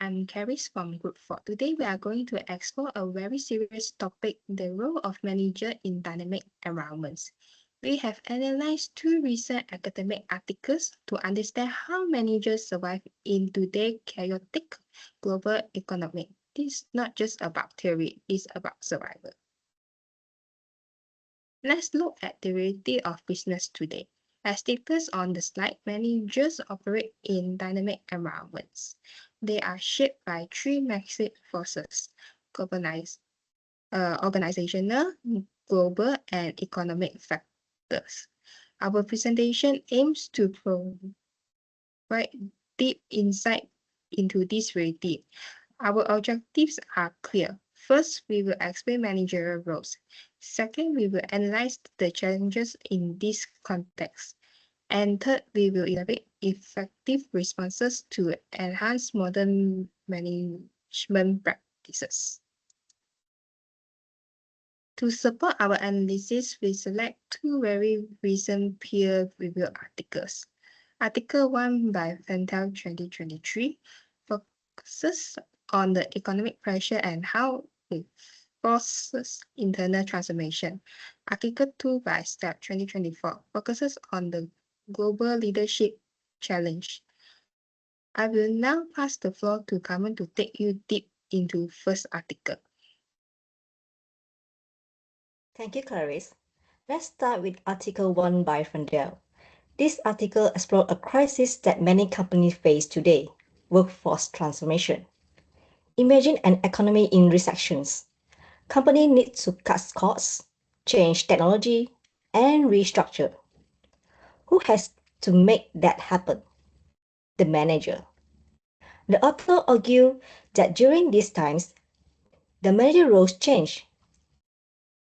I'm Caris from Group 4. Today we are going to explore a very serious topic, the role of manager in dynamic environments. We have analyzed two recent academic articles to understand how managers survive in today's chaotic global economy. This is not just about theory, it's about survival. Let's look at the reality of business today. As stated on the slide, managers operate in dynamic environments. They are shaped by three massive forces: organizational, global, and economic factors. Our presentation aims to provide deep insight into this reality. Our objectives are clear. First, we will explain managerial roles. Second, we will analyze the challenges in this context. And third, we will elaborate effective responses to enhance modern management practices. To support our analysis, we select two very recent peer-reviewed articles. Article 1 by Fendel 2023 focuses on the economic pressure and how it forces internal transformation. Article 2 by STEP 2024 focuses on the global leadership challenge. I will now pass the floor to Carmen to take you deep into first article. Thank you, Clarice. Let's start with Article 1 by Fendel. This article explored a crisis that many companies face today: workforce transformation. Imagine an economy in recessions. Companies need to cut costs, change technology, and restructure. Who has to make that happen? The manager. The author argued that during these times, the manager roles change.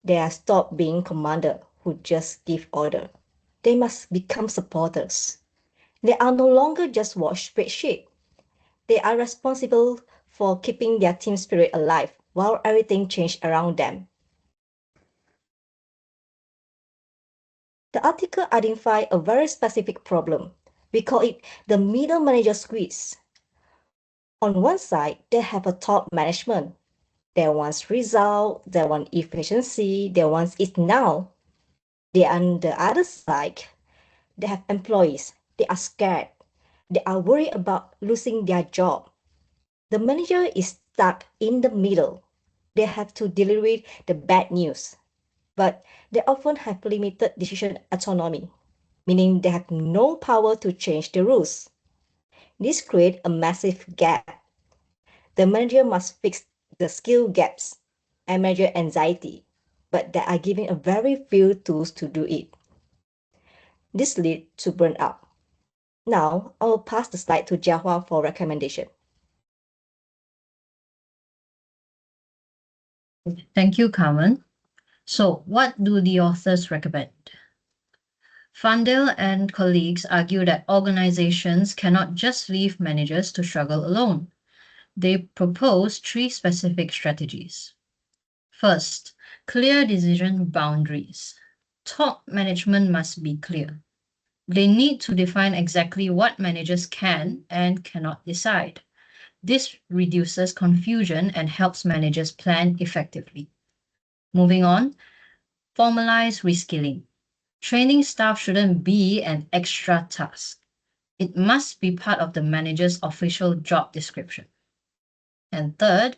They are stopped being commander who just give order. They must become supporters. They are no longer just watch spreadsheet. They are responsible for keeping their team spirit alive while everything changed around them. The article identified a very specific problem. We call it the middle manager squeeze. On one side, they have a top management. They want result, they want efficiency, they want it now. On the other side, they have employees. They are scared. They are worried about losing their job. The manager is stuck in the middle. They have to deliver the bad news, but they often have limited decision autonomy, meaning they have no power to change the rules. This creates a massive gap. The manager must fix the skill gaps and measure anxiety, but they are given a very few tools to do it. This leads to burnout. Now, I will pass the slide to Jiahua for recommendation. Thank you, Carmen. So, what do the authors recommend? Fandel and colleagues argue that organizations cannot just leave managers to struggle alone. They propose three specific strategies. First, clear decision boundaries. Top management must be clear. They need to define exactly what managers can and cannot decide. This reduces confusion and helps managers plan effectively. Moving on, formalize reskilling. Training staff shouldn't be an extra task. It must be part of the manager's official job description. And third,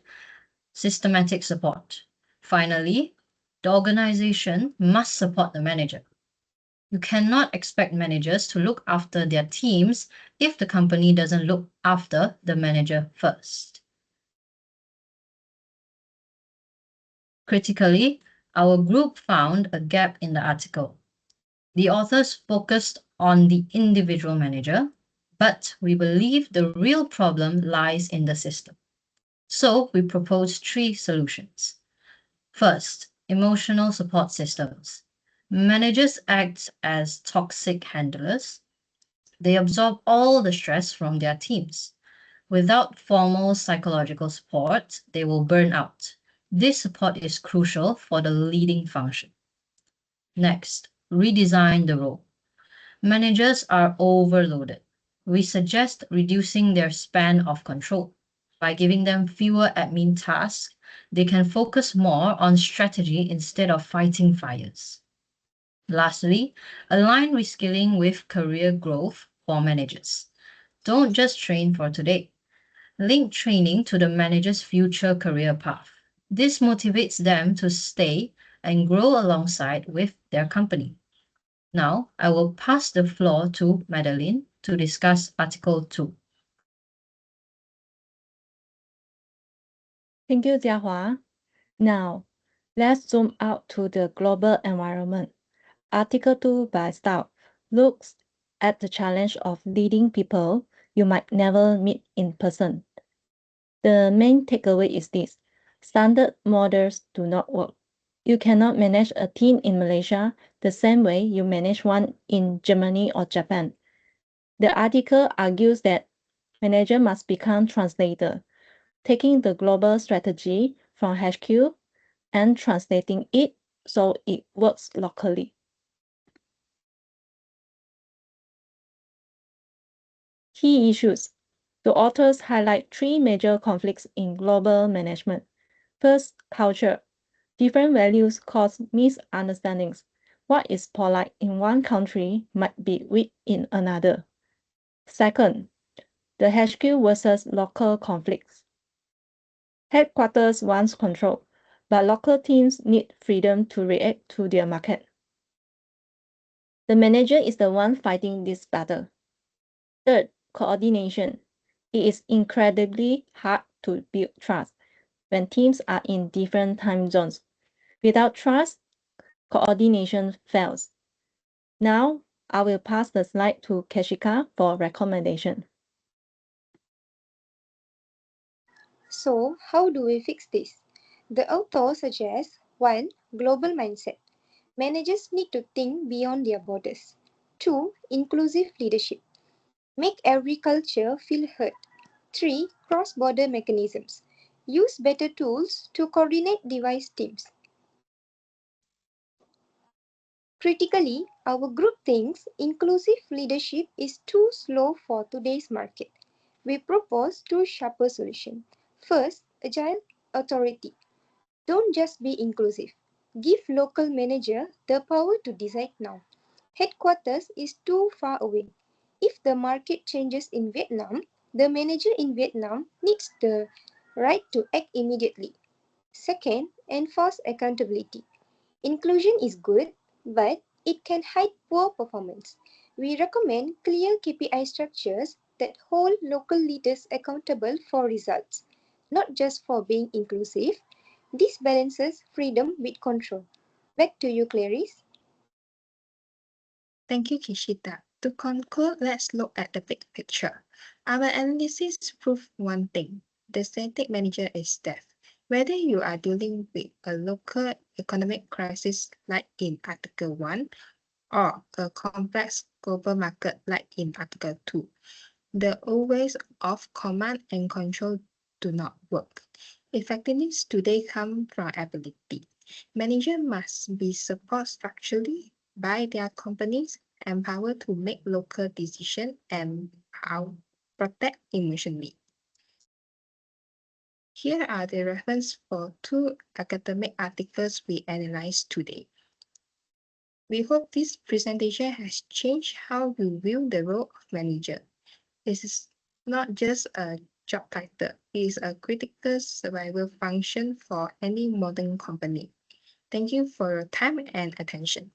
systematic support. Finally, the organization must support the manager. You cannot expect managers to look after their teams if the company doesn't look after the manager first. Critically, our group found a gap in the article. The authors focused on the individual manager, but we believe the real problem lies in the system. So we propose three solutions. First, emotional support systems. Managers act as toxic handlers. They absorb all the stress from their teams. Without formal psychological support, they will burn out. This support is crucial for the leading function. Next, redesign the role. Managers are overloaded. We suggest reducing their span of control. By giving them fewer admin tasks, they can focus more on strategy instead of fighting fires. Lastly, align reskilling with career growth for managers. Don't just train for today. Link training to the manager's future career path. This motivates them to stay and grow alongside with their company. Now, I will pass the floor to Madeline to discuss Article 2. Thank you, Jiahua. Now, let's zoom out to the global environment. Article 2 by Style looks at the challenge of leading people you might never meet in person. The main takeaway is this: standard models do not work. You cannot manage a team in Malaysia the same way you manage one in Germany or Japan. The article argues that manager must become translator, taking the global strategy from HQ and translating it so it works locally. Key issues. The authors highlight 3 major conflicts in global management. First, culture. Different values cause misunderstandings. What is polite in one country might be weak in another. Second, the HQ versus local conflicts. Headquarters wants control, but local teams need freedom to react to their market. The manager is the one fighting this battle. Third, coordination. It is incredibly hard to build trust when teams are in different time zones. Without trust, coordination fails. Now, I will pass the slide to Keshika for recommendation. So, how do we fix this? The author suggests 1. Global mindset. Managers need to think beyond their borders. 2. Inclusive leadership. Make every culture feel heard. 3. Cross-border mechanisms. Use better tools to coordinate device teams. Critically, our group thinks inclusive leadership is too slow for today's market. We propose 2 sharper solutions. First, agile authority. Don't just be inclusive. Give local manager the power to decide now. Headquarters is too far away. If the market changes in Vietnam, the manager in Vietnam needs the right to act immediately. Second, enforce accountability. Inclusion is good, but it can hide poor performance. We recommend clear KPI structures that hold local leaders accountable for results, not just for being inclusive. This balances freedom with control. Back to you, Clarice. Thank you, Kishita. To conclude, let's look at the big picture. Our analysis proved one thing: the static manager is deaf. Whether you are dealing with a local economic crisis like in Article 1 or a complex global market like in Article 2, the old ways of command and control do not work. Effectiveness today comes from ability. Managers must be supported structurally by their companies, empowered to make local decisions, and protect emotionally. Here are the references for 2 academic articles we analyzed today. We hope this presentation has changed how you view the role of manager. This is not just a job title, it is a critical survival function for any modern company. Thank you for your time and attention.